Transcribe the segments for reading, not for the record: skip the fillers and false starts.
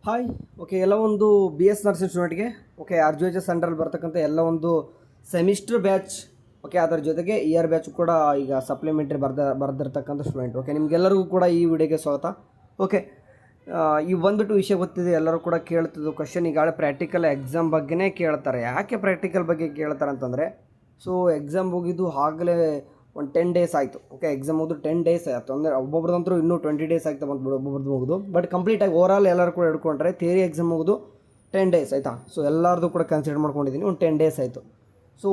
Hi. Okay, ಎಲ್ಲ ಒಂದು B S nursing ಸ್ಟೂಡೆಂಟ್ಗೆ ಆರ್ ಜಿ ಎಚ್ ಎಸ್ ಅಂಡರಲ್ಲಿ ಬರ್ತಕ್ಕಂಥ ಎಲ್ಲ ಒಂದು ಸೆಮಿಸ್ಟರ್ ಬ್ಯಾಚ್, ಅದರ ಜೊತೆಗೆ ಇಯರ್ ಬ್ಯಾಚ್ ಕೂಡ ಈಗ ಸಪ್ಲಿಮೆಂಟ್ರಿ ಬರೆದಿರ್ತಕ್ಕಂಥ ಸ್ಟೂಡೆಂಟ್. ನಿಮಗೆಲ್ಲರಿಗೂ ಕೂಡ ಈ ವಿಡಿಯೋಗೆ ಸ್ವಾಗತ. ಓಕೆ, ಈ ಬಂದುಬಿಟ್ಟು ವಿಷಯ ಗೊತ್ತಿದೆ, ಎಲ್ಲರೂ ಕೂಡ ಕೇಳ್ತಿದ್ದು ಕ್ವಶನ್. ಈಗಾಗಲೇ ಪ್ರಾಕ್ಟಿಕಲ್ ಎಕ್ಸಾಮ್ ಬಗ್ಗೆನೇ ಕೇಳ್ತಾರೆ. ಯಾಕೆ ಪ್ರಾಕ್ಟಿಕಲ್ ಬಗ್ಗೆ ಕೇಳ್ತಾರೆ ಅಂತಂದರೆ, ಸೊ ಎಕ್ಸಾಮ್ ಮುಗಿದು ಆಗಲೇ ಒಂದು 10 ಡೇಸ್ ಆಯಿತು. ಎಕ್ಸಾಮ್ ಮುಗಿದು 10 ಡೇಸ್ ಆಯಿತು ಅಂದರೆ ಒಬ್ಬೊಬ್ರದಂತರೂ ಇನ್ನೂ 20 ಡೇಸ್ ಆಯ್ತು ಬಂದ್ಬಿಡು ಒಬ್ಬೊಬ್ರದ್ದು ಮುಗಿದು. ಬಟ್ ಕಂಪ್ಲೀಟಾಗಿ ಓವರಾಲ್ ಎಲ್ಲರೂ ಕೂಡ ಹಿಡ್ಕೊಂಡ್ರೆ ಥಿಯರಿ ಎಕ್ಸಾಮ್ ಮುಗಿದು 10 ಡೇಸ್ ಆಯಿತಾ. ಸೊ ಎಲ್ಲರದು ಕೂಡ ಕನ್ಸಿಡರ್ ಮಾಡ್ಕೊಂಡಿದ್ದೀನಿ, ಒಂದು 10 ಡೇಸ್ ಆಯಿತು. So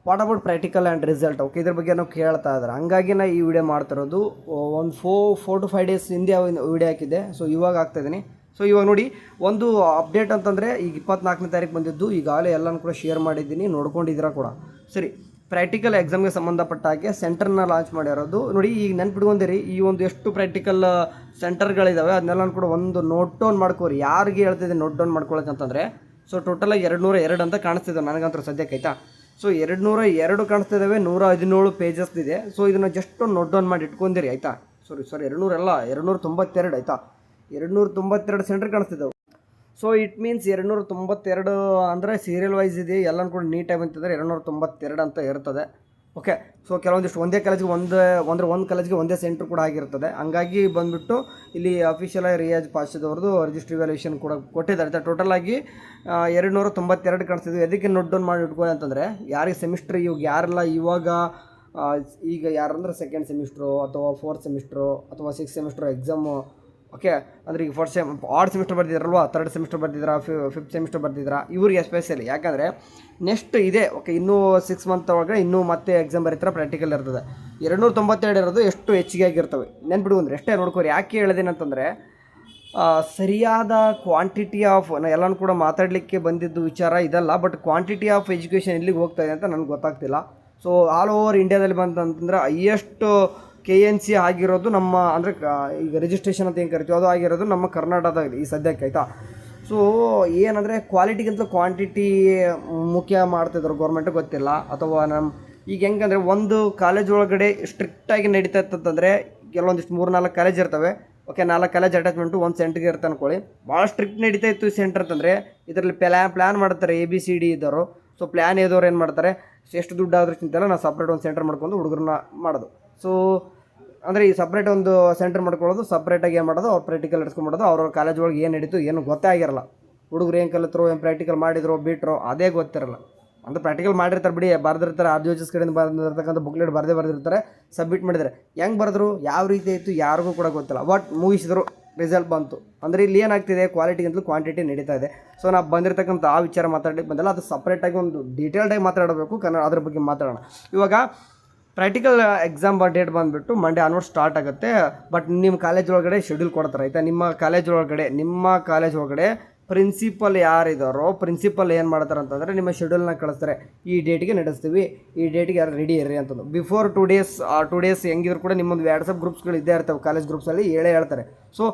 what about practical and result, ಇದ್ರ ಬಗ್ಗೆ ನಾವು ಕೇಳ್ತಾ ಇದ್ದಾರೆ. ಹಂಗಾಗಿ ನಾನು ಈ ವಿಡಿಯೋ ಮಾಡ್ತಿರೋದು. ಒಂದು 4 to 5 ಡೇಸ್ ಹಿಂದೆ ವಿಡಿಯೋ ಹಾಕಿದ್ದೆ. ಸೊ ಇವಾಗ ಹಾಕ್ತಾಯಿದ್ದೀನಿ. ಸೊ ಇವಾಗ ನೋಡಿ, ಒಂದು ಅಪ್ಡೇಟ್ ಅಂತಂದರೆ ಈಗ 24ನೇ ತಾರೀಕು ಬಂದಿದ್ದು. ಈಗಾಗಲೇ ಎಲ್ಲನೂ ಕೂಡ ಶೇರ್ ಮಾಡಿದ್ದೀನಿ, ನೋಡ್ಕೊಂಡಿದ್ದೀರಾ ಕೂಡ. ಸರಿ, ಪ್ರಾಕ್ಟಿಕಲ್ ಎಕ್ಸಾಮ್ಗೆ ಸಂಬಂಧಪಟ್ಟ ಹಾಗೆ ಸೆಂಟರ್ನ ಲಾಂಚ್ ಮಾಡಿರೋದು ನೋಡಿ. ಈಗ ನೆನ್ಪಿಟ್ಕೊಂಡಿರಿ, ಈ ಒಂದು ಎಷ್ಟು ಪ್ರಾಕ್ಟಿಕಲ್ ಸೆಂಟರ್ಗಳಿದ್ದಾವೆ ಅದನ್ನೆಲ್ಲ ಕೂಡ ಒಂದು ನೋಟ್ ಡೌನ್ ಮಾಡ್ಕೋರಿ. ಯಾರಿಗೆ ಹೇಳ್ತಿದ್ದೆ ನೋಟ್ ಡೌನ್ ಮಾಡ್ಕೊಳಕ್ಕಂತಂದರೆ, ಸೊ ಟೋಟಲಾಗಿ 202 ಅಂತ ಕಾಣಿಸ್ತಿದ್ದಾವೆ ನನಗಂತೂ ಸದ್ಯಕ್ಕೆ, ಆಯಿತಾ. ಸೊ 202 ಕಾಣಿಸ್ತಿದ್ದಾವೆ, 117 ಪೇಜಸ್ ಇದೆ. ಸೊ ಇದನ್ನು ಜಸ್ಟ್ ನೋಟ್ ಡೌನ್ ಮಾಡಿ ಇಟ್ಕೊಂಡಿರಿ, ಆಯಿತಾ. ಸಾರಿ 200 ಅಲ್ಲ, 292, ಆಯಿತಾ. 292 ಸೆಂಟರ್ ಕಾಣಿಸ್ತಿದ್ದಾವೆ. ಸೊ ಇಟ್ ಮೀನ್ಸ್ 292 ಅಂದರೆ ಸೀರಿಯಲ್ ವೈಸ್ ಇದೆ, ಎಲ್ಲನೂ ಕೂಡ ನೀಟಾಗಿ ಬಂತಿದ್ದಾರೆ. 292 ಅಂತ ಇರ್ತದೆ. ಓಕೆ, ಸೊ ಕೆಲವೊಂದಿಷ್ಟು ಒಂದೇ ಕಾಲೇಜಿಗೆ ಒಂದು ಕಾಲೇಜಿಗೆ ಒಂದೇ ಸೆಂಟ್ರ್ ಕೂಡ ಆಗಿರ್ತದೆ. ಹಂಗಾಗಿ ಬಂದುಬಿಟ್ಟು ಇಲ್ಲಿ ಅಫಿಷಿಯಲಾಗಿ ರಿಯಾಜ್ ಪಾಷದವ್ರದ್ದು ರಿಜಿಸ್ಟ್ರಿ ವ್ಯಾಲ್ಯೂಷನ್ ಕೂಡ ಕೊಟ್ಟಿದ್ದಾರೆ. ಟೋಟಲಾಗಿ 292 ಕಾಣಿಸ್ತಿದ್ವಿ. ಅದಕ್ಕೆ ನೋಟ್ ಡೌನ್ ಮಾಡಿ ಇಟ್ಕೊಳ್ಳಿ ಅಂತಂದರೆ, ಯಾರಿಗೆ ಸೆಮಿಸ್ಟ್ರ್ ಯಾರೆಲ್ಲ ಇವಾಗ ಈಗ ಯಾರಂದ್ರೆ ಸೆಕೆಂಡ್ ಸೆಮಿಸ್ಟ್ರು ಅಥವಾ 4th ಸೆಮಿಸ್ಟ್ರು ಅಥವಾ 6th ಸೆಮಿಸ್ಟ್ರು ಎಕ್ಸಾಮು, ಅಂದರೆ ಈಗ 4th ಸೆಮಿಸ್ಟರ್ ಬರ್ತಿದ್ರಲ್ವ, 3rd ಸೆಮಿಸ್ಟರ್ ಬರ್ತಿದ್ರಾ, 5th ಸೆಮಿಸ್ಟರ್ ಬರ್ತಿದ್ರಾ, ಇವ್ರಿಗೆ ಎಸ್ಪೆಷಲಿ. ಯಾಕಂದರೆ ನೆಕ್ಸ್ಟ್ ಇದೆ, ಇನ್ನೂ 6 ಮಂತ್ ಒಳಗೆ ಇನ್ನೂ ಮತ್ತೆ ಎಕ್ಸಾಮ್ ಬರೀತಾರೆ, ಪ್ರಾಕ್ಟಿಕಲ್ ಇರ್ತದೆ. 292 ಇರೋದು ಎಷ್ಟು ಹೆಚ್ಚಿಗೆ ಆಗಿರ್ತವೆ ನೆನ್ಪಿಡ್ಕೊಂಡ್ರೆ ಎಷ್ಟೇ ನೋಡ್ಕೋರಿ. ಯಾಕೆ ಹೇಳಿದೇನಂತಂದರೆ, ಸರಿಯಾದ ಕ್ವಾಂಟಿಟಿ ಆಫ್ ಎಲ್ಲನೂ ಕೂಡ ಮಾತಾಡಲಿಕ್ಕೆ ಬಂದಿದ್ದು ವಿಚಾರ ಇದಲ್ಲ. ಬಟ್ ಕ್ವಾಂಟಿಟಿ ಆಫ್ ಎಜುಕೇಷನ್ ಎಲ್ಲಿಗೆ ಹೋಗ್ತಾಯಿದೆ ಅಂತ ನನಗೆ ಗೊತ್ತಾಗ್ತಿಲ್ಲ. ಸೊ ಆಲ್ ಓವರ್ ಇಂಡಿಯಾದಲ್ಲಿ ಬಂತಂತಂದರೆ ಹೈಯೆಸ್ಟ್ KNC ಆಗಿರೋದು ನಮ್ಮ, ಅಂದರೆ ಈಗ ರಿಜಿಸ್ಟ್ರೇಷನ್ ಅಂತ ಏನು ಕರಿತೀವಿ ಅದು ಆಗಿರೋದು ನಮ್ಮ ಕರ್ನಾಟಕದಾಗ ಈ ಸದ್ಯಕ್ಕೆ, ಆಯಿತಾ. ಸೊ ಏನಂದರೆ ಕ್ವಾಲಿಟಿಗಿಂತ ಕ್ವಾಂಟಿಟಿ ಮುಖ್ಯ ಮಾಡ್ತಿದ್ರು ಗೌರ್ಮೆಂಟ್, ಗೊತ್ತಿಲ್ಲ. ಅಥವಾ ಈಗ ಹೆಂಗಂದರೆ ಒಂದು ಕಾಲೇಜ್ ಒಳಗಡೆ ಸ್ಟ್ರಿಕ್ಟಾಗಿ ನಡೀತಾ ಇತ್ತಂತಂದರೆ, ಕೆಲವೊಂದಿಷ್ಟು 3-4 ಕಾಲೇಜ್ ಇರ್ತವೆ. 4 ಕಾಲೇಜ್ ಅಟ್ಯಾಚ್ಮೆಂಟು ಒಂದು ಸೆಂಟ್ರಿಗೆ ಇರುತ್ತೆ ಅಂದ್ಕೊಳ್ಳಿ. ಭಾಳ ಸ್ಟ್ರಿಕ್ಟ್ ನಡೀತಾ ಇತ್ತು ಈ ಸೆಂಟರ್ ಅಂತಂದರೆ, ಇದರಲ್ಲಿ ಪ್ಲ್ಯಾನ್ ಮಾಡ್ತಾರೆ ABCD ಇದ್ದವರು. ಸೊ ಪ್ಲ್ಯಾನ್ ಇದ್ದವ್ರು ಏನು ಮಾಡ್ತಾರೆ, ಎಷ್ಟು ದುಡ್ಡು ಆದರೂ ಚಿಂತೆಲ್ಲ ನಾವು ಸಪ್ರೇಟ್ ಒಂದು ಸೆಂಟರ್ ಮಾಡ್ಕೊಂಡು ಹುಡುಗರನ್ನ ಮಾಡೋದು. ಸೊ ಅಂದರೆ ಈ ಸಪ್ರೇಟ್ ಒಂದು ಸೆಂಟರ್ ಮಾಡ್ಕೊಳ್ಳೋದು, ಸಪ್ರೇಟಾಗಿ ಏನು ಮಾಡೋದು, ಅವ್ರು ಪ್ರಾಕ್ಟಿಕಲ್ ಇಡ್ಸ್ಕೊಂಡ್ಬಿಡೋದು. ಅವ್ರ ಕಾಲೇಜ್ ಒಳಗೆ ಏನು ನಡೀತು ಏನು ಗೊತ್ತೇ ಆಗಿರಲ್ಲ. ಹುಡುಗರು ಏನು ಕಲಿತರು, ಏನು ಪ್ರಾಕ್ಟಿಕಲ್ ಮಾಡಿದ್ರು ಬಿಟ್ಟರು ಅದೇ ಗೊತ್ತಿರಲ್ಲ. ಅಂದರೆ ಪ್ರಾಕ್ಟಿಕಲ್ ಮಾಡಿರ್ತಾರೆ ಬಿಡಿ, ಬರೆದಿರ್ತಾರೆ, RGHS ಕಡೆಯಿಂದ ಬರೆದಿರ್ತಕ್ಕಂಥ ಬುಕ್ಲೆಟ್ ಬರೆದಿರ್ತಾರೆ, ಸಬ್ಮಿಟ್ ಮಾಡಿದರೆ ಹೆಂಗೆ ಬರೆದ್ರು, ಯಾವ ರೀತಿ ಇತ್ತು ಯಾರಿಗೂ ಕೂಡ ಗೊತ್ತಿಲ್ಲ. ಬಟ್ ಮುಗಿಸಿದ್ರು, ರಿಸಲ್ಟ್ ಬಂತು. ಅಂದರೆ ಇಲ್ಲಿ ಏನಾಗ್ತಿದೆ, ಕ್ವಾಲಿಟಿಗಿಂತಲೂ ಕ್ವಾಂಟಿಟಿ ನಡೀತಾ ಇದೆ. ಸೊ ನಾವು ಬಂದಿರತಕ್ಕಂಥ ಆ ವಿಚಾರ ಮಾತಾಡಲಿಕ್ಕೆ ಬಂದಲ್ಲ, ಅದು ಸಪ್ರೇಟಾಗಿ ಒಂದು ಡೀಟೇಲ್ಡಾಗಿ ಮಾತಾಡಬೇಕು, ಅದ್ರ ಬಗ್ಗೆ ಮಾತಾಡೋಣ. ಇವಾಗ ಪ್ರಾಕ್ಟಿಕಲ್ ಎಕ್ಸಾಮ್ ಡೇಟ್ ಬಂದುಬಿಟ್ಟು ಮಂಡೇ ಆನ್ವರ್ಡ್ ಸ್ಟಾರ್ಟ್ ಆಗುತ್ತೆ. ಬಟ್ ನಿಮ್ಮ ಕಾಲೇಜ್ ಒಳಗಡೆ ಶೆಡ್ಯೂಲ್ ಕೊಡ್ತಾರೆ, ಆಯಿತಾ. ನಿಮ್ಮ ಕಾಲೇಜ್ ಒಳಗಡೆ ಪ್ರಿನ್ಸಿಪಲ್ ಯಾರಿದ್ದಾರೋ, ಪ್ರಿನ್ಸಿಪಲ್ ಏನು ಮಾಡ್ತಾರೆ ಅಂತಂದರೆ, ನಿಮ್ಮ ಶೆಡ್ಯೂಲ್ನ ಕಳಿಸ್ತಾರೆ. ಈ ಡೇಟಿಗೆ ನಡೆಸ್ತೀವಿ, ಈ ಡೇಟಿಗೆ ಯಾರು ರೆಡಿ ಇರ್ರಿ ಅಂತಂದು. ಬಿಫೋರ್ 2 ಡೇಸ್ ಹೆಂಗಿದ್ರು ಕೂಡ ನಿಮ್ಮೊಂದು ವಾಟ್ಸಪ್ ಗ್ರೂಪ್ಸ್ಗಳು ಇದ್ದೇ ಇರ್ತವೆ, ಕಾಲೇಜ್ ಗ್ರೂಪ್ಸಲ್ಲಿ ಹೇಳ್ತಾರೆ. ಸೊ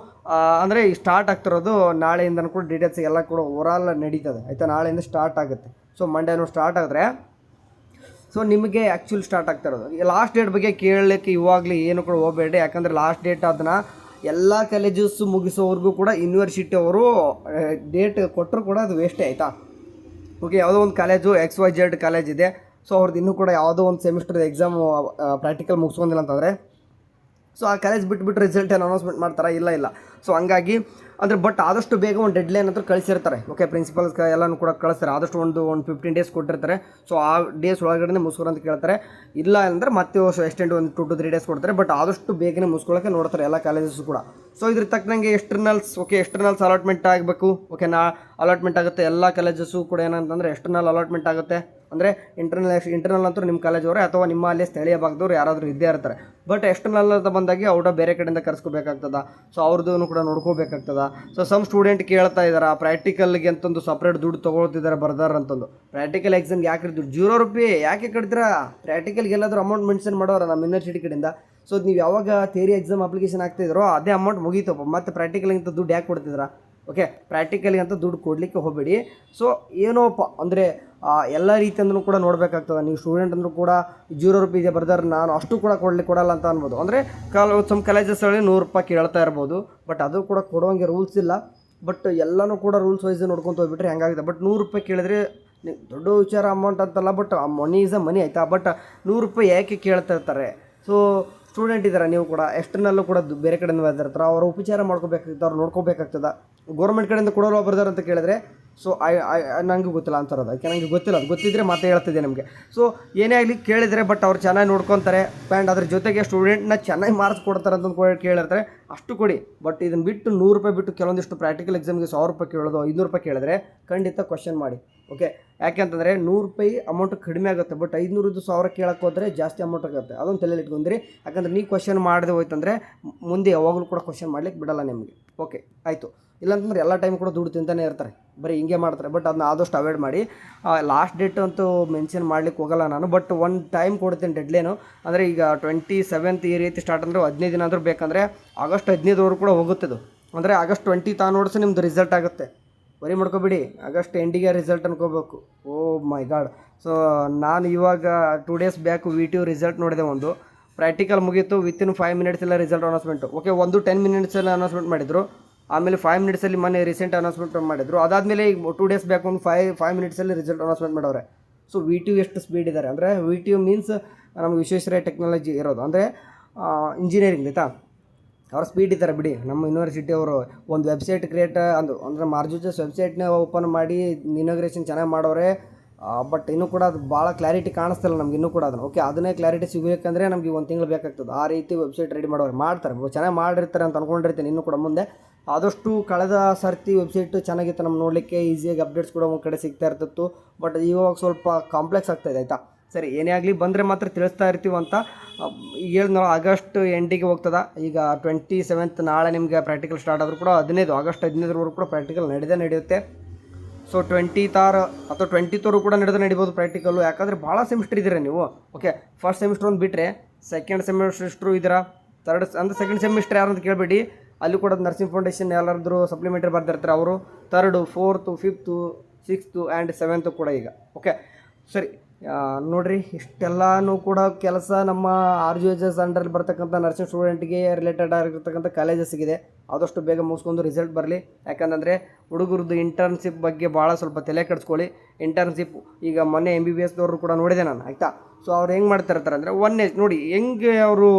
ಅಂದರೆ ಸ್ಟಾರ್ಟ್ ಆಗ್ತಿರೋದು ನಾಳೆಯಿಂದ ಕೂಡ ಡೀಟೇಲ್ಸ್ ಎಲ್ಲ ಕೂಡ ಓವರಾಲ್ ನಡೀತದೆ, ಆಯಿತಾ. ನಾಳೆಯಿಂದ ಸ್ಟಾರ್ಟ್ ಆಗುತ್ತೆ. ಸೊ ಮಂಡೇನೂ ಸ್ಟಾರ್ಟ್ ಆಗಿದ್ರೆ, ಸೊ ನಿಮಗೆ ಆ್ಯಕ್ಚುಲಿ ಸ್ಟಾರ್ಟ್ ಆಗ್ತಾ ಇರೋದು. ಲಾಸ್ಟ್ ಡೇಟ್ ಬಗ್ಗೆ ಕೇಳಲಿಕ್ಕೆ ಇವಾಗಲೇ ಏನು ಕೂಡ ಹೋಗಬೇಡಿ. ಯಾಕಂದರೆ ಲಾಸ್ಟ್ ಡೇಟ್ ಅದನ್ನು ಎಲ್ಲ ಕಾಲೇಜಸ್ ಮುಗಿಸೋವರೆಗೂ ಕೂಡ ಯೂನಿವರ್ಸಿಟಿ ಅವರು ಡೇಟ್ ಕೊಟ್ಟರು ಕೂಡ ಅದು ವೇಸ್ಟೇ, ಆಯಿತಾ. ಯಾವುದೋ ಒಂದು ಕಾಲೇಜು XYZ ಕಾಲೇಜ್ ಇದೆ. ಸೊ ಅವ್ರದ್ದು ಇನ್ನೂ ಕೂಡ ಯಾವುದೋ ಒಂದು ಸೆಮಿಸ್ಟರ್ ಎಕ್ಸಾಮು ಪ್ರಾಕ್ಟಿಕಲ್ ಮುಗಿಸ್ಕೊಂಡಿಲ್ಲ ಅಂತಂದರೆ, ಸೊ ಆ ಕಾಲೇಜ್ ಬಿಟ್ಟು ರಿಸಲ್ಟ್ ಏನು ಅನೌನ್ಸ್ಮೆಂಟ್ ಮಾಡ್ತಾರೆ, ಇಲ್ಲ. ಸೊ ಹಂಗಾಗಿ ಅಂದರೆ ಬಟ್ ಆದಷ್ಟು ಬೇಗ ಒಂದು ಡೆಡ್ಲೈನ್ ಅಂತ ಕಳಿಸಿರ್ತಾರೆ. ಪ್ರಿನ್ಸಿಪಲ್ಸ್ ಎಲ್ಲನೂ ಕೂಡ ಕಳಿಸ್ತಾರೆ. ಆದಷ್ಟು ಒಂದು 15 ಡೇಸ್ ಕೊಟ್ಟಿರ್ತಾರೆ. ಸೊ ಆ ಡೇಸ್ ಒಳಗಡೆ ಮುಗಿಸ್ಕೊರು ಅಂತ ಕೇಳ್ತಾರೆ. ಇಲ್ಲ ಅಂದರೆ ಮತ್ತೆ ಎಕ್ಸ್ಟೆಂಡ್ ಒಂದು 2 to 3 ಡೇಸ್ ಕೊಡ್ತಾರೆ. ಬಟ್ ಆದಷ್ಟು ಬೇಗನೆ ಮುಗಿಸ್ಕೊಳ್ಳೋಕ್ಕೆ ನೋಡ್ತಾರೆ ಎಲ್ಲ ಕಾಲೇಜಸ್ಸು ಕೂಡ. ಸೊ ಇದ್ರ ತಕ್ಕನಂಗೆ ಎಕ್ಸ್ಟರ್ನಲ್ಸ್ ಅಲಾಟ್ಮೆಂಟ್ ಆಗಬೇಕು. ಅಲಾಟ್ಮೆಂಟ್ ಆಗುತ್ತೆ ಎಲ್ಲ ಕಾಲೇಜಸ್ಸು ಕೂಡ. ಏನಂತಂದರೆ ಎಕ್ಸ್ಟರ್ನಲ್ ಅಲಾಟ್ಮೆಂಟ್ ಆಗುತ್ತೆ ಅಂದರೆ ಇಂಟರ್ನಲ್ ಅಂತೂ ನಿಮ್ಮ ಕಾಲೇಜವರೇ ಅಥವಾ ನಿಮ್ಮ ಅಲ್ಲಿ ಸ್ಥಳೀಯ ಭಾಗದವ್ರು ಯಾರಾದರೂ ಇದ್ದೇ ಇರ್ತಾರೆ. ಬಟ್ ಎಕ್ಸ್ಟರ್ನಲ್ ಅಂತ ಬಂದಾಗಿ ಔಟ ಬೇರೆ ಕಡೆಯಿಂದ ಕರ್ಸ್ಕೋಬೇಕಾಗ್ತದ. ಸೊ ಅವ್ರದ್ದು ಕೂಡ ನೋಡ್ಕೋಬೇಕಾಗ್ತದ. ಸೊ ಸಮ್ ಸ್ಟೂಡೆಂಟ್ ಕೇಳ್ತಾ ಇದ್ದಾರೆ, ಪ್ರಾಕ್ಟಿಕಲ್ಗೆ ಅಂತಂದು ಸಪ್ರೇಟ್ ದುಡ್ಡು ತೊಗೊಳ್ತಿದ್ದಾರೆ ಬರ್ದಾರ ಅಂತಂದು. ಪ್ರಾಕ್ಟಿಕಲ್ ಎಕ್ಸಾಮ್ಗೆ ಯಾಕೆ ದುಡ್ಡು ₹0 ಯಾಕೆ ಕಟ್ತೀರಾ? ಪ್ರಾಕ್ಟಿಕಲ್ಗೆ ಎಲ್ಲಾದರೂ ಅಮೌಂಟ್ ಮೆನ್ಷನ್ ಮಾಡೋರ ನಮ್ಮ ಯೂನಿವರ್ಸಿಟಿ ಕಡೆಯಿಂದ. ಸೊ ನೀವು ಯಾವಾಗ ಥಿಯರಿ ಎಕ್ಸಾಮ್ ಅಪ್ಲಿಕೇಶನ್ ಹಾಕ್ತಿದ್ರೋ ಅದೇ ಅಮೌಂಟ್ ಮುಗೀತಪ್ಪ. ಮತ್ತು ಪ್ರಾಕ್ಟಿಕಲ್ಗಿಂತ ದುಡ್ಡು ಯಾಕೆ ಕೊಡ್ತಿದ್ರಾ? ಪ್ರಾಕ್ಟಿಕಲ್ಗೆ ಅಂತ ದುಡ್ಡು ಕೊಡಲಿಕ್ಕೆ ಹೋಗಬೇಡಿ. ಸೊ ಏನೋಪ್ಪ ಅಂದರೆ ಎಲ್ಲ ರೀತಿಯಂದ್ರೂ ಕೂಡ ನೋಡಬೇಕಾಗ್ತದೆ. ನೀವು ಸ್ಟೂಡೆಂಟ್ ಅಂದರೂ ಕೂಡ ₹0 ಇದೆ ಬರ್ದಾರೆ, ನಾನು ಅಷ್ಟು ಕೂಡ ಕೊಡಲ್ಲ ಅಂತ ಅನ್ಬೋದು. ಅಂದರೆ ಸಮ್ ಕಾಲೇಜಸ್ಸಲ್ಲಿ ₹100 ಕೇಳ್ತಾ ಇರ್ಬೋದು. ಬಟ್ ಅದು ಕೂಡ ಕೊಡುವಂಗೆ ರೂಲ್ಸ್ ಇಲ್ಲ. ಬಟ್ ಎಲ್ಲನೂ ಕೂಡ ರೂಲ್ಸ್ ವೈಸ್ ನೋಡ್ಕೊತ ಹೋಗ್ಬಿಟ್ರೆ ಹೆಂಗಾಗಿದೆ. ಬಟ್ 100 ರೂಪಾಯಿ ಕೇಳಿದ್ರೆ ದೊಡ್ಡ ವಿಚಾರ ಅಮೌಂಟ್ ಅಂತಲ್ಲ, ಬಟ್ ಮನಿ ಈಸ್ ಅ ಮನಿ ಆಯಿತಾ. ಬಟ್ 100 ರೂಪಾಯಿ ಯಾಕೆ ಕೇಳ್ತಾ ಇರ್ತಾರೆ? ಸೊ ಸ್ಟೂಡೆಂಟ್ ಇದ್ದಾರೆ, ನೀವು ಕೂಡ ಎಕ್ಸ್ಟರ್ನಲ್ಲೂ ಕೂಡ ಬೇರೆ ಕಡೆಯಿಂದ ಬರ್ತಿರ್ತಾರೆ, ಅವ್ರ ಉಪಚಾರ ಮಾಡ್ಕೋಬೇಕಾಗ್ತದೆ, ಅವ್ರು ನೋಡ್ಕೋಬೇಕಾಗ್ತದೆ. ಗೌರ್ಮೆಂಟ್ ಕಡೆಯಿಂದ ಕೊಡೋಲ್ಲ ಬರ್ದಾರ ಅಂತ ಕೇಳಿದ್ರೆ ಸೊ ನನಗೆ ಗೊತ್ತಿಲ್ಲ ಅಂತಾರದು. ಅದಕ್ಕೆ ನನಗೆ ಗೊತ್ತಿಲ್ಲ, ಅದು ಗೊತ್ತಿದ್ದರೆ ಮಾತೇ ಹೇಳ್ತಿದ್ದೆ ನಿಮಗೆ. ಸೊ ಏನೇ ಆಗಲಿ ಕೇಳಿದರೆ ಬಟ್ ಅವ್ರು ಚೆನ್ನಾಗಿ ನೋಡ್ಕೊತಾರೆ ಆ್ಯಂಡ್ ಅದ್ರ ಜೊತೆಗೆ ಸ್ಟೂಡೆಂಟ್ನ ಚೆನ್ನಾಗಿ ಮಾರ್ಕ್ಸ್ ಕೊಡ್ತಾರೆ ಅಂತ ಕೇಳಿರ್ತಾರೆ, ಅಷ್ಟು ಕೊಡಿ. ಬಟ್ ಇದನ್ನು ಬಿಟ್ಟು 100 ರೂಪಾಯಿ ಬಿಟ್ಟು ಕೆಲವೊಂದಿಷ್ಟು ಪ್ರಾಕ್ಟಿಕಲ್ ಎಕ್ಸಾಮ್ಗೆ 1000 ರೂಪಾಯಿ ಕೇಳೋದು, 500 ರೂಪಾಯಿ ಕೇಳಿದ್ರೆ ಖಂಡಿತ ಕ್ವಶನ್ ಮಾಡಿ. ಓಕೆ, ಯಾಕೆಂತಂದರೆ 100 ರೂಪಾಯಿ ಅಮೌಂಟ್ ಕಡಿಮೆ ಆಗುತ್ತೆ, ಬಟ್ 500 1000 ಕೇಳಕ್ಕೆ ಹೋದರೆ ಜಾಸ್ತಿ ಅಮೌಂಟ್ ಆಗುತ್ತೆ. ಅದೊಂದು ತಲೆಯಲ್ಲಿ ಇಟ್ಕೊಂಡ್ರಿ. ಯಾಕಂದ್ರೆ ನೀವು ಕ್ವಶನ್ ಮಾಡದೆ ಹೋಯ್ತಂದರೆ ಮುಂದೆ ಯಾವಾಗಲೂ ಕೂಡ ಕ್ವಶನ್ ಮಾಡ್ಲಿಕ್ಕೆ ಬಿಡಲ್ಲ ನಿಮಗೆ. ಓಕೆ ಆಯಿತು. ಇಲ್ಲಾಂತಂದ್ರೆ ಎಲ್ಲ ಟೈಮ್ ಕೂಡ ದುಡ್ಡು ತಿಂತಾನೆ ಇರ್ತಾರೆ, ಬರೀ ಹಿಂಗೆ ಮಾಡ್ತಾರೆ. ಬಟ್ ಅದನ್ನ ಆದಷ್ಟು ಅವಾಯ್ಡ್ ಮಾಡಿ. ಲಾಸ್ಟ್ ಡೇಟ್ ಅಂತೂ ಮೆನ್ಷನ್ ಮಾಡ್ಲಿಕ್ಕೆ ಹೋಗಲ್ಲ ನಾನು, ಬಟ್ ಒಂದು ಟೈಮ್ ಕೊಡ್ತೀನಿ ಡೆಡ್ಲೈನು. ಅಂದರೆ ಈಗ 27th ಈ ರೀತಿ ಸ್ಟಾರ್ಟ್ ಅಂದರೆ 15 ದಿನ ಆದರೂ ಬೇಕಂದರೆ ಆಗಸ್ಟ್ 15ವರೆಗೂ ಕೂಡ ಹೋಗುತ್ತದು. ಅಂದರೆ ಆಗಸ್ಟ್ 20 ತಾನೋಡ್ಸಿ ನಿಮ್ಮದು ರಿಸಲ್ಟ್ ಆಗುತ್ತೆ. ವರಿ ಮಾಡ್ಕೊಬಿಡಿ, ಆಗಸ್ಟ್ ಎಂಡಿಗೆ ರಿಸಲ್ಟ್ ಅನ್ಕೋಬೇಕು. Oh my God. ಸೊ ನಾನು ಇವಾಗ 2 ಡೇಸ್ ಬ್ಯಾಕ್ VTU ರಿಸಲ್ಟ್ ನೋಡಿದೆ. ಒಂದು ಪ್ರಾಕ್ಟಿಕಲ್ ಮುಗೀತು, ವಿತಿನ್ 5 ಮಿನಿಟ್ಸ್ ಎಲ್ಲ ರಿಸಲ್ಟ್ ಅನೌನ್ಸ್ಮೆಂಟು. ಓಕೆ, ಒಂದು 10 ಮಿನಿಟ್ಸಲ್ಲಿ ಅನೌನ್ಸ್ಮೆಂಟ್ ಮಾಡಿದರು, ಆಮೇಲೆ 5 ಮಿನಿಟ್ಸಲ್ಲಿ ಮೊನ್ನೆ ರೀಸೆಂಟ್ ಅನೌನ್ಸ್ಮೆಂಟ್ ಮಾಡಿದರು. ಅದಾದಮೇಲೆ ಈಗ 2 ಡೇಸ್ ಬ್ಯಾಕ್ ಒಂದು 5 ಮಿನಿಟ್ಸಲ್ಲಿ ರಿಸಲ್ಟ್ ಅನೌನ್ಸ್ಮೆಂಟ್ ಮಾಡವ್ರೆ. ಸೊ VTU ಎಷ್ಟು ಸ್ಪೀಡ್ ಇದ್ದಾರೆ ಅಂದರೆ, VTU ಮೀನ್ಸ್ ನಮಗೆ ವಿಶ್ವೇಶ್ವರಯ್ಯ ಟೆಕ್ನಾಲಜಿ ಇರೋದು, ಅಂದರೆ ಇಂಜಿನಿಯರಿಂಗ್ ಆಯಿತಾ. ಅವ್ರ ಸ್ಪೀಡ್ ಇದ್ದಾರೆ ಬಿಡಿ. ನಮ್ಮ ಯೂನಿವರ್ಸಿಟಿ ಅವರು ಒಂದು ವೆಬ್ಸೈಟ್ ಕ್ರಿಯೇಟ್ ಅಂದರೆ ಮಾರ್ಜುಜಸ್ ವೆಬ್ಸೈಟ್ನ ಓಪನ್ ಮಾಡಿ ಇನಾಗ್ರೇಷನ್ ಚೆನ್ನಾಗಿ ಮಾಡೋರೆ. ಬಟ್ ಇನ್ನೂ ಕೂಡ ಅದು ಭಾಳ ಕ್ಲಾರಿಟಿ ಕಾಣಿಸ್ತಿಲ್ಲ ನಮ್ಗೆ ಇನ್ನೂ ಕೂಡ ಅದನ್ನು. ಓಕೆ, ಅದನ್ನೇ ಕ್ಲಾರಿಟಿ ಸಿಗಬೇಕಂದ್ರೆ ನಮಗೆ 1 ತಿಂಗಳು ಬೇಕಾಗ್ತದೆ. ಆ ರೀತಿ ವೆಬ್ಸೈಟ್ ರೆಡಿ ಮಾಡೋರು ಮಾಡ್ತಾರೆ, ಚೆನ್ನಾಗಿ ಮಾಡಿರ್ತಾರೆ ಅಂತ ಅಂದ್ಕೊಂಡಿರ್ತೀನಿ. ಇನ್ನೂ ಕೂಡ ಮುಂದೆ ಆದಷ್ಟು ಕಳೆದ ಸರ್ತಿ ವೆಬ್ಸೈಟು ಚೆನ್ನಾಗಿತ್ತು, ನಮ್ಮ ನೋಡಲಿಕ್ಕೆ ಈಸಿಯಾಗಿ ಅಪ್ಡೇಟ್ಸ್ ಕೂಡ ಒಂದು ಕಡೆ ಸಿಗ್ತಾ ಇರ್ತಿತ್ತು. ಬಟ್ ಇವಾಗ ಸ್ವಲ್ಪ ಕಾಂಪ್ಲೆಕ್ಸ್ ಆಗ್ತಾಯಿದೆ ಆಯಿತಾ. ಸರಿ, ಏನೇ ಆಗಲಿ ಬಂದರೆ ಮಾತ್ರ ತಿಳಿಸ್ತಾ ಇರ್ತೀವಿ ಅಂತ. ಈಗ ಹೇಳಿದ್ನಲ್ಲ, ಆಗಸ್ಟ್ ಎಂಡಿಗೆ ಹೋಗ್ತದೆ. ಈಗ 27th ನಾಳೆ ನಿಮಗೆ ಪ್ರಾಕ್ಟಿಕಲ್ ಸ್ಟಾರ್ಟ್ ಆದರೂ ಕೂಡ ಆಗಸ್ಟ್ 15ವರೆಗೂ ಕೂಡ ಪ್ರಾಕ್ಟಿಕಲ್ ನಡೆಯುತ್ತೆ. ಸೊ 20th ಅಥವಾ 20th ಕೂಡ ನಡಿಬೋದು ಪ್ರಾಕ್ಟಿಕಲ್ಲು. ಯಾಕಂದರೆ ಭಾಳ ಸೆಮಿಸ್ಟರ್ ಇದ್ದೀರಾ ನೀವು. ಓಕೆ, ಫಸ್ಟ್ ಸೆಮಿಸ್ಟರ್ ಒಂದು ಬಿಟ್ಟರೆ ಸೆಕೆಂಡ್ ಸೆಮಿಸ್ಟ್ರು ಇದ್ದೀರಾ, ಸೆಕೆಂಡ್ ಸೆಮಿಸ್ಟರ್ ಯಾರು ಅಂತ ಕೇಳಬೇಡಿ. ಅಲ್ಲಿ ಕೂಡ ನರ್ಸಿಂಗ್ ಫೌಂಡೇಶನ್ ಎಲ್ಲಾದ್ರೂ ಸಪ್ಲಿಮೆಂಟರಿ ಬರ್ದಿರ್ತಾರೆ ಅವರು. 3rd, 4th, 5th, 6th and 7th ಕೂಡ ಈಗ. ಓಕೆ ಸರಿ, ನೋಡಿರಿ, ಇಷ್ಟೆಲ್ಲನೂ ಕೂಡ ಕೆಲಸ ನಮ್ಮ RGHS ಅಂಡರಲ್ಲಿ ಬರ್ತಕ್ಕಂಥ ನರ್ಸಿಂಗ್ ಸ್ಟೂಡೆಂಟ್ಗೆ ರಿಲೇಟೆಡ್ ಆಗಿರ್ತಕ್ಕಂಥ ಕಾಲೇಜಸ್ಸಿಗಿದೆ. ಆದಷ್ಟು ಬೇಗ ಮುಗಿಸ್ಕೊಂಡು ರಿಸಲ್ಟ್ ಬರಲಿ. ಯಾಕಂತಂದರೆ ಹುಡುಗರದ್ದು ಇಂಟರ್ನ್ಶಿಪ್ ಬಗ್ಗೆ ಭಾಳ ಸ್ವಲ್ಪ ತಲೆ ಕೆಡಿಸ್ಕೊಳ್ಳಿ. ಇಂಟರ್ನ್ಶಿಪ್ ಈಗ ಮೊನ್ನೆ MBBS ದವರು ಕೂಡ ನೋಡಿದೆ ನಾನು ಆಯಿತಾ. ಸೊ ಅವ್ರು ಹೆಂಗೆ ಮಾಡ್ತಿರ್ತಾರೆ ಅಂದರೆ, ನೋಡಿ ಹೆಂಗೆ ಅವರು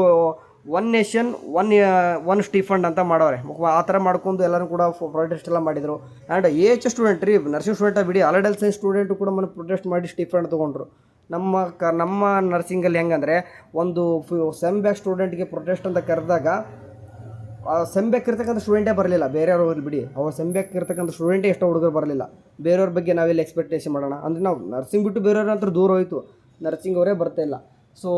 1 ನೇಷನ್ 1 ಸ್ಟಿಫಂಡ್ ಅಂತ ಮಾಡೋರೆ. ಆ ಥರ ಮಾಡ್ಕೊಂಡು ಎಲ್ಲರೂ ಕೂಡ ಪ್ರೊಟೆಸ್ಟ್ ಎಲ್ಲ ಮಾಡಿದರು. ಆ್ಯಂಡ್ AH ಸ್ಟೂಡೆಂಟ್ ರೀ, ನರ್ಸಿಂಗ್ ಸ್ಟೂಡೆಂಟ್ ಬಿಡಿ, ಅಲಡಲ್ ಸೈನ್ಸ್ ಸ್ಟೂಡೆಂಟು ಕೂಡ ಮನೆ ಪ್ರೊಟೆಸ್ಟ್ ಮಾಡಿ ಸ್ಟಿಫಂಡ್ ತೊಗೊಂಡ್ರು. ನಮ್ಮ ನರ್ಸಿಂಗಲ್ಲಿ ಹೆಂಗಂದರೆ, ಒಂದು ಸೆಮ್ ಬ್ಯಾಕ್ ಸ್ಟೂಡೆಂಟ್ಗೆ ಪ್ರೊಟೆಸ್ಟ್ ಅಂತ ಕರೆದಾಗ ಸೆಮ್ ಬ್ಯಾಕ್ ಇರ್ತಕ್ಕಂಥ ಸ್ಟೂಡೆಂಟೇ ಬರಲಿಲ್ಲ, ಬೇರೆಯವ್ರು ಹೋಗ್ಲಿ ಬಿಡಿ. ಅವ್ರು ಸೆಮ್ ಬ್ಯಾಕ್ ಇರ್ತಕ್ಕಂಥ ಸ್ಟೂಡೆಂಟೇ ಎಷ್ಟೋ ಹುಡುಗರು ಬರಲಿಲ್ಲ. ಬೇರೆಯವ್ರ ಬಗ್ಗೆ ನಾವೆಲ್ಲ ಎಕ್ಸ್ಪೆಕ್ಟೇಷನ್ ಮಾಡೋಣ ಅಂದರೆ, ನಾವು ನರ್ಸಿಂಗ್ ಬಿಟ್ಟು ಬೇರೆಯವ್ರ ಹತ್ರ ದೂರ ಹೋಯಿತು, ನರ್ಸಿಂಗ್ ಅವರೇ ಬರ್ತಾಯಿಲ್ಲ. ಸೊ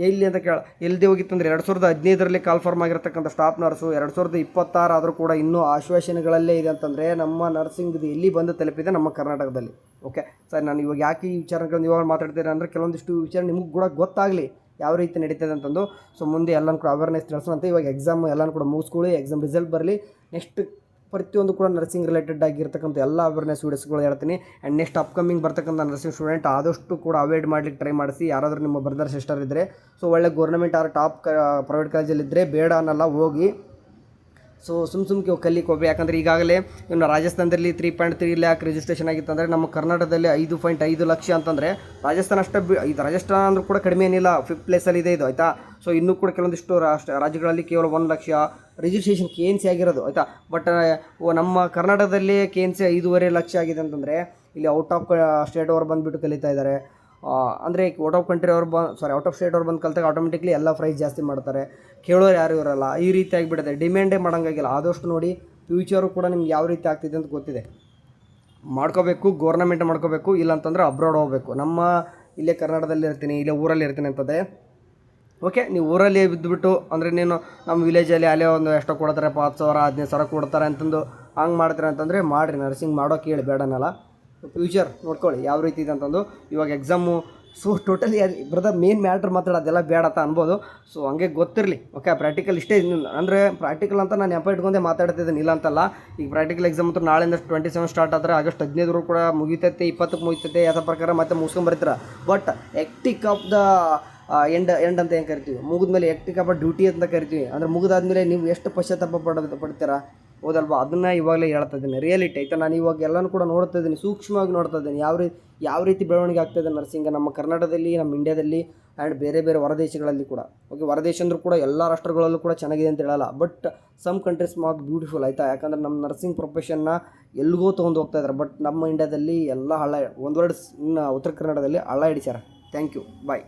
ಎಲ್ಲಿ ಅಂತ ಎಲ್ಲಿ ಹೋಗಿತ್ತಂದರೆ 2015ರಲ್ಲಿ ಕಾಲ್ಫಾರ್ಮ್ ಆಗಿರ್ತಕ್ಕಂಥ ಸ್ಟಾಫ್ ನರ್ಸು 2026 ಆದರೂ ಕೂಡ ಇನ್ನೂ ಆಶ್ವಾಸನೆಗಳಲ್ಲೇ ಇದೆ ಅಂತಂದರೆ, ನಮ್ಮ ನರ್ಸಿಂಗ್ದು ಎಲ್ಲಿ ಬಂದು ತಲುಪಿದೆ ನಮ್ಮ ಕರ್ನಾಟಕದಲ್ಲಿ. ಓಕೆ ಸರ್, ನಾನು ಇವಾಗ ಯಾಕೆ ಈ ವಿಚಾರಗಳನ್ನು ಇವಾಗ ಮಾತಾಡ್ತೀನಿ ಅಂದರೆ, ಕೆಲವೊಂದಿಷ್ಟು ವಿಚಾರ ನಿಮಗೆ ಕೂಡ ಗೊತ್ತಾಗಲಿ ಯಾವ ರೀತಿ ನಡೀತದೆ ಅಂತಂದು. ಸೊ ಮುಂದೆ ಎಲ್ಲನೂ ಕೂಡ ಅವೇರ್ನೆಸ್ ತಿಳಿಸೋಣ. ಇವಾಗ ಎಕ್ಸಾಮ್ ಎಲ್ಲನೂ ಕೂಡ ಮುಗಿಸ್ಕೊಳ್ಳಿ, ಎಕ್ಸಾಮ್ ರಿಸಲ್ಟ್ ಬರಲಿ. ನೆಕ್ಸ್ಟ್ ಪ್ರತಿಯೊಂದು ಕೂಡ ನರ್ಸಿಂಗ್ ರಿಲೇಟೆಡ್ ಆಗಿರ್ತಕ್ಕಂಥ ಎಲ್ಲ ಅವೇರ್ನೆಸ್ ವೀಡಿಯೋಸ್ಗಳು ಹೇಳ್ತೀನಿ. ಆ್ಯಂಡ್ ನೆಕ್ಸ್ಟ್ ಅಪ್ಕಮಿಂಗ್ ಬರ್ತಕ್ಕಂಥ ನರ್ಸಿಂಗ್ ಸ್ಟೂಡೆಂಟ್ ಆದಷ್ಟು ಕೂಡ ಅವಾಯ್ಡ್ ಮಾಡ್ಲಿಕ್ಕೆ ಟ್ರೈ ಮಾಡಿಸಿ. ಯಾರಾದರೂ ನಿಮ್ಮ ಬ್ರದರ್ ಸಿಸ್ಟರ್ ಇದ್ದರೆ, ಸೊ ಒಳ್ಳೆ ಗೌರ್ಮೆಂಟ್ ಆರ್ ಟಾಪ್ ಪ್ರೈವೇಟ್ ಕಾಲೇಜಲ್ಲಿದ್ದರೆ ಬೇಡ ಅನ್ನಲ್ಲ, ಹೋಗಿ. ಸೊ ಸುಮ್ಕೆ ಕಲಿಕ್ಕೆ ಹೋಗ್ಬೇಕು. ಯಾಕಂದರೆ ಈಗಾಗಲೇ ಇನ್ನು ರಾಜಸ್ಥಾನದಲ್ಲಿ 3.3 ಲ್ಯಾಕ್ ರಿಜಿಸ್ಟ್ರೇಷನ್ ಆಗಿತ್ತು ಅಂದರೆ, ನಮ್ಮ ಕರ್ನಾಟಕದಲ್ಲಿ 5.5 ಲಕ್ಷ ಅಂತಂದರೆ, ರಾಜಸ್ಥಾನ ಇದು ರಾಜಸ್ಥಾನ ಅಂದರೂ ಕೂಡ ಕಡಿಮೆ ಏನಿಲ್ಲ, 5th ಪ್ಲೇಸಲ್ಲಿ ಇದು ಆಯಿತಾ. ಸೊ ಇನ್ನೂ ಕೂಡ ಕೆಲವೊಂದಿಷ್ಟು ರಾಜ್ಯಗಳಲ್ಲಿ ಕೇವಲ 1 ಲಕ್ಷ ರಿಜಿಸ್ಟ್ರೇಷನ್ KNC ಆಗಿರೋದು ಆಯಿತಾ. ಬಟ್ ನಮ್ಮ ಕರ್ನಾಟಕದಲ್ಲಿ KNC 5.5 ಲಕ್ಷ ಆಗಿದೆ ಅಂತಂದರೆ, ಇಲ್ಲಿ ಔಟ್ ಆಫ್ ಸ್ಟೇಟ್ ಅವ್ರು ಬಂದುಬಿಟ್ಟು ಕಲಿತಾ ಇದ್ದಾರೆ. ಅಂದರೆ ಔಟ್ ಆಫ್ ಕಂಟ್ರಿ ಅವ್ರು ಔಟ್ ಆಫ್ ಸ್ಟೇಟ್ ಅವ್ರು ಬಂದು ಕಲಿತಾಗ ಆಟೋಮೆಟಿಕ್ಲಿ ಎಲ್ಲ ಪ್ರೈಸ್ ಜಾಸ್ತಿ ಮಾಡ್ತಾರೆ, ಕೇಳೋರು ಯಾರು ಇರೋಲ್ಲ. ಈ ರೀತಿ ಆಗಿಬಿಡುತ್ತೆ, ಡಿಮ್ಯಾಂಡೇ ಮಾಡೋಂಗಾಗಿಲ್ಲ. ಆದಷ್ಟು ನೋಡಿ, ಫ್ಯೂಚರು ಕೂಡ ನಿಮ್ಗೆ ಯಾವ ರೀತಿ ಆಗ್ತಿದೆ ಅಂತ ಗೊತ್ತಿದೆ. ಮಾಡ್ಕೋಬೇಕು, ಗೌರ್ನಮೆಂಟ್ ಮಾಡ್ಕೋಬೇಕು, ಇಲ್ಲಾಂತಂದ್ರೆ ಅಬ್ರಾಡ್ ಹೋಗಬೇಕು. ನಮ್ಮ ಇಲ್ಲೇ ಕರ್ನಾಟಕದಲ್ಲಿ ಇರ್ತೀನಿ, ಇಲ್ಲೇ ಊರಲ್ಲಿ ಇರ್ತೀನಿ ಅಂತಂದರೆ, ಓಕೆ ನೀವು ಊರಲ್ಲಿ ಬಿದ್ದುಬಿಟ್ಟು ಅಂದರೆ, ನೀನು ನಮ್ಮ ವಿಲೇಜಲ್ಲಿ ಅಲ್ಲೇ ಒಂದು ಎಷ್ಟೋ ಕೊಡ್ತಾರೆ, 10,000 15,000 ಕೊಡ್ತಾರೆ ಅಂತಂದು ಹಂಗೆ ಮಾಡ್ತಾರೆ ಅಂತಂದರೆ ಮಾಡಿರಿ. ನರ್ಸಿಂಗ್ ಮಾಡೋಕೆ ಹೇಳಿ ಬೇಡನಲ್ಲ. ಫ್ಯೂಚರ್ ನೋಡ್ಕೊಳ್ಳಿ ಯಾವ ರೀತಿ ಇದೆ ಅಂತಂದು. ಇವಾಗ exam so totally brother main matter ಮಾತಾಡೋದೆಲ್ಲ ಬೇಡ ಅಂತ ಅನ್ಬೋದು. ಸೊ ಹಂಗೆ ಗೊತ್ತಿರಲಿ. ಓಕೆ, ಪ್ರಾಕ್ಟಿಕಲ್ ಇಷ್ಟೇ ಅಂದರೆ ಪ್ರಾಕ್ಟಿಕಲ್ ಅಂತ ನಾನು ನೆಪ ಇಟ್ಕೊಂಡೆ ಮಾತಾಡ್ತಿದ್ದೀನಿ, ಇಲ್ಲ ಅಂತಲ್ಲ. ಈಗ ಪ್ರಾಕ್ಟಿಕಲ್ ಎಕ್ಸಾಮ್ ಅಂತೂ ನಾಳೆಯಿಂದ 27 ಸ್ಟಾರ್ಟ್ ಆದರೆ ಆಗಸ್ಟ್ 15 ಕೂಡ ಮುಗಿತೈತೆ, 20ಕ್ಕೆ ಮುಗಿತೈತೆ, ಯಾವ ಪ್ರಕಾರ ಮತ್ತೆ ಮುಗಿಸ್ಕೊಂಬರ್ತೀರ. ಬಟ್ ಎಕ್ಟಿಕ್ ಆಫ್ ದ ಎಂಡ್ ಅಂತ ಏನು ಕರಿತೀವಿ, ಮುಗಿದ್ಮೇಲೆ ಎಕ್ಟಿಕ್ ಆಫ್ ಡ್ಯೂಟಿ ಅಂತ ಕರಿತೀವಿ. ಅಂದರೆ ಮುಗಿದಾದ್ಮೇಲೆ ನೀವು ಎಷ್ಟು ಪಶ್ಚಾತ್ತಾಪ ಪಡ್ತೀರಾ, ಹೌದಲ್ವಾ? ಅದನ್ನು ಇವಾಗಲೇ ಹೇಳ್ತಾ ಇದ್ದೀನಿ, ರಿಯಾಲಿಟಿ ಆಯಿತಾ. ನಾನು ಇವಾಗ ಎಲ್ಲನೂ ಕೂಡ ನೋಡ್ತಾ ಇದ್ದೀನಿ, ಸೂಕ್ಷ್ಮವಾಗಿ ನೋಡ್ತಾ ಇದ್ದೀನಿ ಯಾವ ರೀತಿ ಬೆಳವಣಿಗೆ ಆಗ್ತಾಯಿದೆ ನರ್ಸಿಂಗ್ ನಮ್ಮ ಕರ್ನಾಟಕದಲ್ಲಿ, ನಮ್ಮ ಇಂಡಿಯಾದಲ್ಲಿ ಆ್ಯಂಡ್ ಬೇರೆ ಬೇರೆ ಹೊರದೇಶಗಳಲ್ಲಿ ಕೂಡ. ಓಕೆ, ಹೊರದೇಶ ಅಂದರೂ ಕೂಡ ಎಲ್ಲ ರಾಷ್ಟ್ರಗಳಲ್ಲೂ ಕೂಡ ಚೆನ್ನಾಗಿದೆ ಅಂತ ಹೇಳಲ್ಲ, ಬಟ್ ಸಮ್ ಕಂಟ್ರೀಸ್ ಬ್ಯೂಟಿಫುಲ್ ಆಯಿತಾ. ಯಾಕಂದರೆ ನಮ್ಮ ನರ್ಸಿಂಗ್ ಪ್ರೊಫೆಷನ್ನ ಎಲ್ಲಿಗೋ ತೊಗೊಂಡು ಹೋಗ್ತಾ ಇದ್ದಾರೆ, ಬಟ್ ನಮ್ಮ ಇಂಡಿಯಾದಲ್ಲಿ ಎಲ್ಲ ಹಳ್ಳ, ಒಂದು ವರ್ಡ್ಸ್ ಉತ್ತರ ಕನ್ನಡದಲ್ಲಿ ಹಳ್ಳ ಹಿಡಿಸ್ಯಾರ. Thank you, bye.